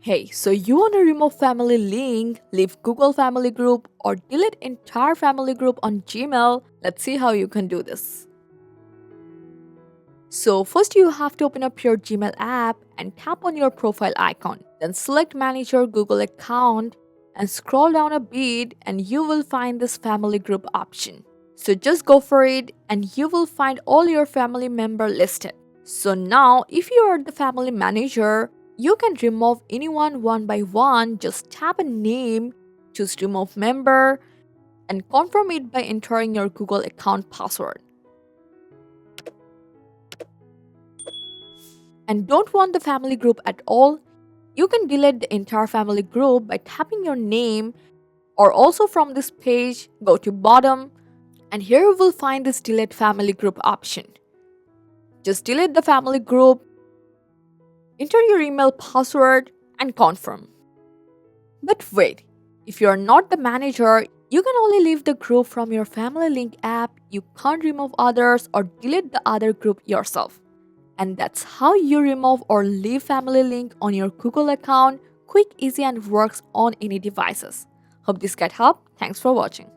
Hey, so you want to remove family link, leave Google family group, or delete entire family group on Gmail? Let's see how you can do this. So first you have to open up your Gmail app and tap on your profile icon. Then select manage your Google account and scroll down a bit and you will find this family group option. So just go for it and you will find all your family member listed. So now if you are the family manager, you can remove anyone one by one. Just tap a name, choose remove member, and confirm it by entering your Google account password. And don't want the family group at all, you can delete the entire family group by tapping your name, or also from this page, go to bottom, and here you will find this delete family group option. Just delete the family group, enter your email password, and confirm. But wait, if you are not the manager, you can only leave the group from your family link app. You can't remove others or delete the other group yourself. And that's how you remove or leave family link on your Google account. Quick, easy, and works on any devices. Hope this guide helped. Thanks for watching.